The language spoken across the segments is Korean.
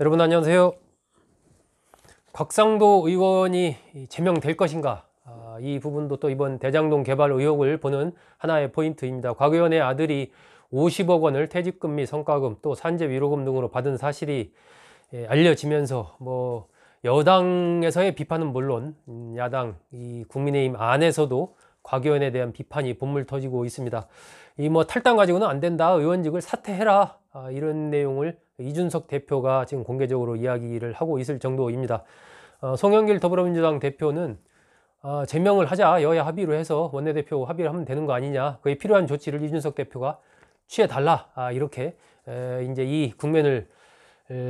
여러분 안녕하세요. 곽상도 의원이 제명될 것인가? 이 부분도 또 이번 대장동 개발 의혹을 보는 하나의 포인트입니다. 곽 의원의 아들이 50억 원을 퇴직금 및 성과금 또 산재 위로금 등으로 받은 사실이 알려지면서 여당에서의 비판은 물론 야당 이 국민의힘 안에서도 곽 의원에 대한 비판이 본물 터지고 있습니다. 이 탈당 가지고는 안 된다. 의원직을 사퇴해라. 이런 내용을 이준석 대표가 지금 공개적으로 이야기를 하고 있을 정도입니다. 송영길 더불어민주당 대표는 제명을 하자. 여야 합의로 해서 원내대표 합의를 하면 되는 거 아니냐. 그에 필요한 조치를 이준석 대표가 취해달라. 이렇게 이제 이 국면을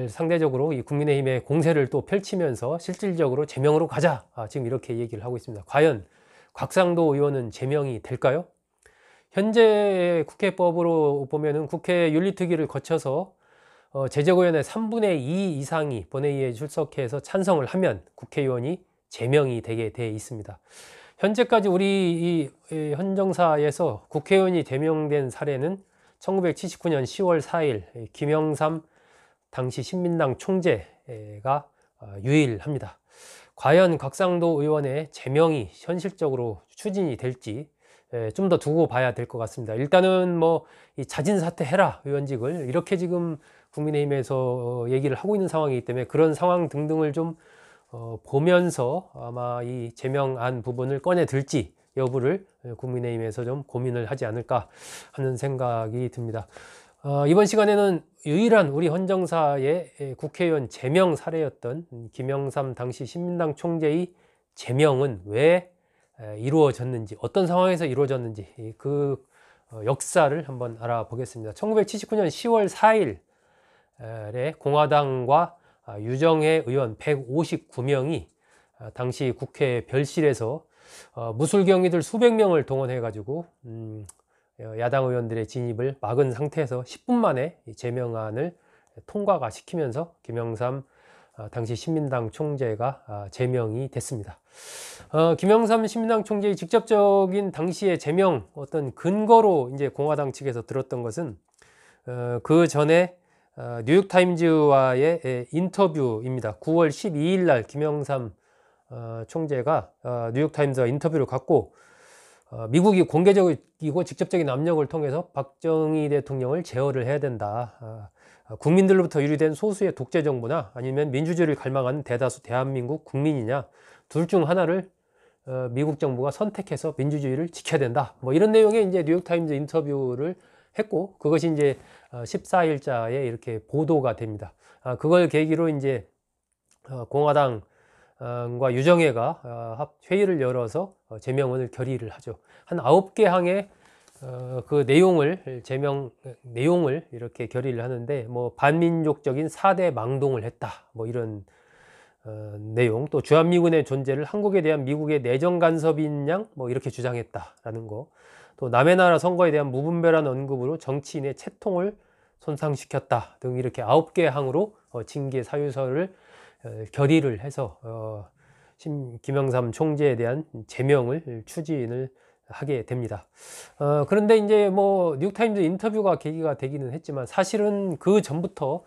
상대적으로 이 국민의힘의 공세를 또 펼치면서 실질적으로 제명으로 가자. 지금 이렇게 얘기를 하고 있습니다. 과연 곽상도 의원은 제명이 될까요? 현재 국회법으로 보면은 국회 윤리특위를 거쳐서 제적의원의 3분의 2 이상이 본회의에 출석해서 찬성을 하면 국회의원이 제명이 되게 돼 있습니다. 현재까지 우리 이 헌정사에서 국회의원이 제명된 사례는 1979년 10월 4일 김영삼 당시 신민당 총재가 유일합니다. 과연 곽상도 의원의 제명이 현실적으로 추진이 될지 좀 더 두고 봐야 될 것 같습니다. 일단은 이 자진 사퇴해라 의원직을 이렇게 지금 국민의힘에서 얘기를 하고 있는 상황이기 때문에 그런 상황 등등을 좀 보면서 아마 이 제명안 부분을 꺼내 들지 여부를 국민의힘에서 좀 고민을 하지 않을까 하는 생각이 듭니다. 이번 시간에는 유일한 우리 헌정사의 국회의원 제명 사례였던 김영삼 당시 신민당 총재의 제명은 왜 이루어졌는지, 어떤 상황에서 이루어졌는지 그 역사를 한번 알아보겠습니다. 1979년 10월 4일에 공화당과 유정혜 의원 159명이 당시 국회 별실에서 무술경위들 수백 명을 동원해 가지고 야당 의원들의 진입을 막은 상태에서 10분 만에 제명안을 통과가 시키면서 김영삼 당시 신민당 총재가 제명이 됐습니다. 김영삼 신민당 총재의 직접적인 당시의 제명 어떤 근거로 이제 공화당 측에서 들었던 것은 그 전에 뉴욕타임즈와의 인터뷰입니다. 9월 12일 날 김영삼 총재가 뉴욕타임즈와 인터뷰를 갖고 미국이 공개적이고 직접적인 압력을 통해서 박정희 대통령을 제어를 해야 된다. 국민들로부터 유리된 소수의 독재 정부나 아니면 민주주의를 갈망하는 대다수 대한민국 국민이냐 둘 중 하나를 미국 정부가 선택해서 민주주의를 지켜야 된다. 이런 내용의 이제 뉴욕타임즈 인터뷰를 했고 그것이 이제 14일자에 이렇게 보도가 됩니다. 그걸 계기로 이제 공화당과 유정회가 회의를 열어서 제명을 결의를 하죠. 한 9개 항의 그 제명 내용을 이렇게 결의를 하는데 반민족적인 4대 망동을 했다. 이런 내용, 또 주한미군의 존재를 한국에 대한 미국의 내정 간섭인 양 이렇게 주장했다라는 거, 또 남의 나라 선거에 대한 무분별한 언급으로 정치인의 채통을 손상시켰다 등 이렇게 9개 항으로 징계 사유서를 결의를 해서 김영삼 총재에 대한 제명을 추진을 하게 됩니다. 그런데 이제 뉴욕타임즈 인터뷰가 계기가 되기는 했지만 사실은 그 전부터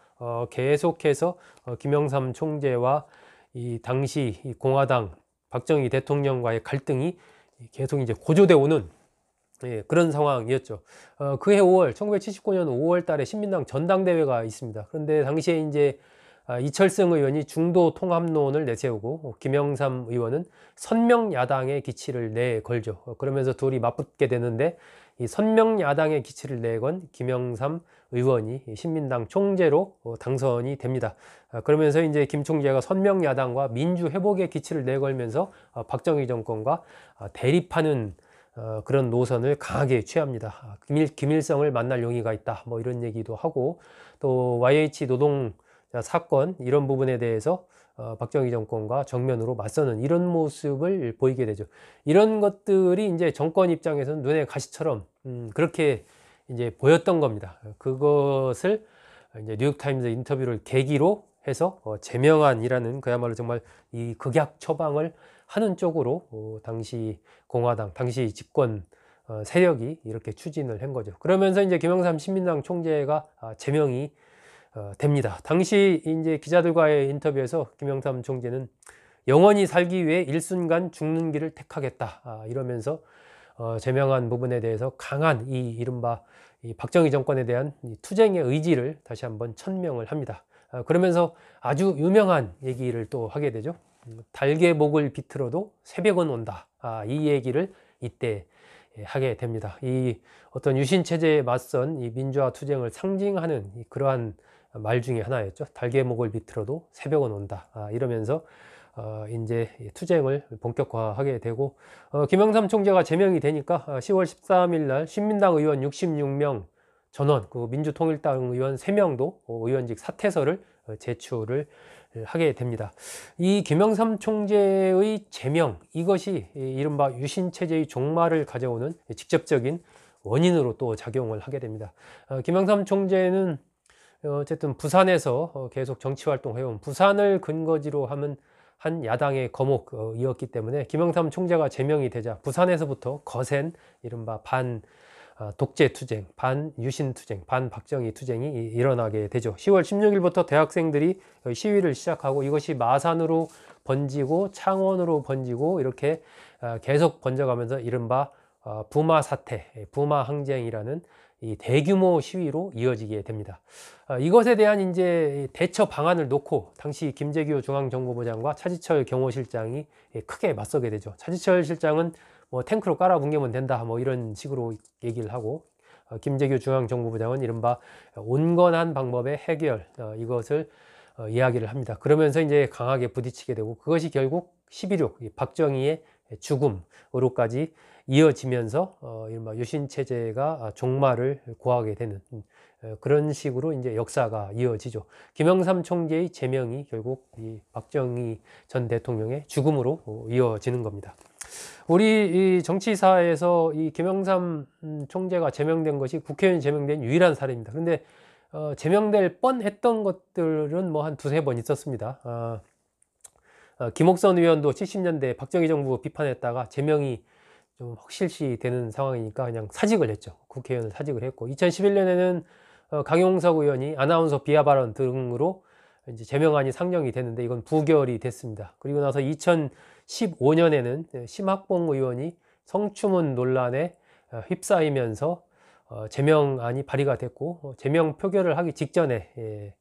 계속해서 김영삼 총재와 이 당시 이 공화당 박정희 대통령과의 갈등이 계속 이제 고조돼 오는 그런 상황이었죠. 그해 5월 1979년 5월 달에 신민당 전당대회가 있습니다. 그런데 당시에 이제 이철성 의원이 중도 통합론을 내세우고 김영삼 의원은 선명야당의 기치를 내걸죠. 그러면서 둘이 맞붙게 되는데 이 선명야당의 기치를 내건 김영삼 의원이 신민당 총재로 당선이 됩니다. 그러면서 이제 김 총재가 선명야당과 민주회복의 기치를 내걸면서 박정희 정권과 대립하는 그런 노선을 강하게 취합니다. 김일성을 만날 용의가 있다. 이런 얘기도 하고 또 YH 노동 사건 이런 부분에 대해서 박정희 정권과 정면으로 맞서는 이런 모습을 보이게 되죠. 이런 것들이 이제 정권 입장에서는 눈에 가시처럼 그렇게 이제 보였던 겁니다. 그것을 이제 뉴욕타임즈 인터뷰를 계기로 해서 제명안이라는 그야말로 정말 이 극약 처방을 하는 쪽으로 당시 공화당, 당시 집권 세력이 이렇게 추진을 한 거죠. 그러면서 이제 김영삼 신민당 총재가 제명이 됩니다. 당시 이제 기자들과의 인터뷰에서 김영삼 총재는 영원히 살기 위해 일순간 죽는 길을 택하겠다 이러면서 제명한 부분에 대해서 강한 이 이른바 이 박정희 정권에 대한 이 투쟁의 의지를 다시 한번 천명을 합니다. 그러면서 아주 유명한 얘기를 또 하게 되죠. 달개 목을 비틀어도 새벽은 온다. 이 얘기를 이때 하게 됩니다. 이 어떤 유신 체제에 맞선 이 민주화 투쟁을 상징하는 그러한 말 중에 하나였죠. 달개 목을 비틀어도 새벽은 온다. 이러면서 이제 투쟁을 본격화하게 되고 김영삼 총재가 제명이 되니까 10월 13일 날 신민당 의원 66명 전원, 그 민주통일당 의원 3명도 의원직 사퇴서를 제출을 하게 됩니다. 이 김영삼 총재의 제명, 이것이 이른바 유신체제의 종말을 가져오는 직접적인 원인으로 또 작용을 하게 됩니다. 김영삼 총재는 어쨌든 부산에서 계속 정치활동해온 부산을 근거지로 하면 한 야당의 거목이었기 때문에 김영삼 총재가 제명이 되자 부산에서부터 거센 이른바 반 독재 투쟁, 반 유신 투쟁, 반 박정희 투쟁이 일어나게 되죠. 10월 16일부터 대학생들이 시위를 시작하고 이것이 마산으로 번지고 창원으로 번지고 이렇게 계속 번져가면서 이른바 부마 사태, 부마 항쟁이라는 이 대규모 시위로 이어지게 됩니다. 이것에 대한 이제 대처 방안을 놓고 당시 김재규 중앙정보부장과 차지철 경호실장이 크게 맞서게 되죠. 차지철 실장은 뭐 탱크로 깔아 뭉개면 된다 뭐 이런 식으로 얘기를 하고 김재규 중앙정보부장은 이른바 온건한 방법의 해결 이것을 이야기를 합니다. 그러면서 이제 강하게 부딪히게 되고 그것이 결국 11.6 박정희의 죽음으로까지 이어지면서 이른바 유신 체제가 종말을 고하게 되는 그런 식으로 이제 역사가 이어지죠. 김영삼 총재의 제명이 결국 이 박정희 전 대통령의 죽음으로 이어지는 겁니다. 우리 이 정치사에서 이 김영삼 총재가 제명된 것이 국회의원이 제명된 유일한 사례입니다. 그런데 제명될 뻔했던 것들은 뭐 한 두세 번 있었습니다. 김옥선 의원도 70년대 박정희 정부 비판했다가 제명이 좀 확실시 되는 상황이니까 그냥 사직을 했죠. 국회의원을 사직을 했고 2011년에는 강용석 의원이 아나운서 비하 발언 등으로 이제 제명안이 상정이 됐는데 이건 부결이 됐습니다. 그리고 나서 2015년에는 심학봉 의원이 성추문 논란에 휩싸이면서 제명안이 발의가 됐고 제명 표결을 하기 직전에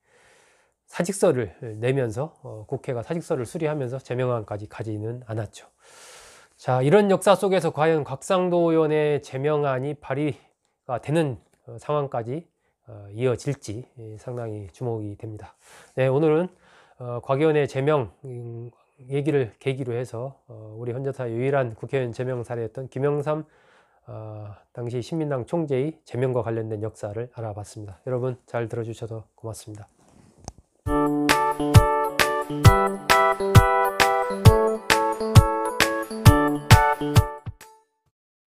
사직서를 내면서 국회가 사직서를 수리하면서 제명안까지 가지는 않았죠. 자, 이런 역사 속에서 과연 곽상도 의원의 제명안이 발의가 되는 상황까지 이어질지 상당히 주목이 됩니다. 네, 오늘은 곽 의원의 제명 얘기를 계기로 해서 우리 현대사 유일한 국회의원 제명 사례였던 김영삼 당시 신민당 총재의 제명과 관련된 역사를 알아봤습니다. 여러분 잘 들어주셔서 고맙습니다.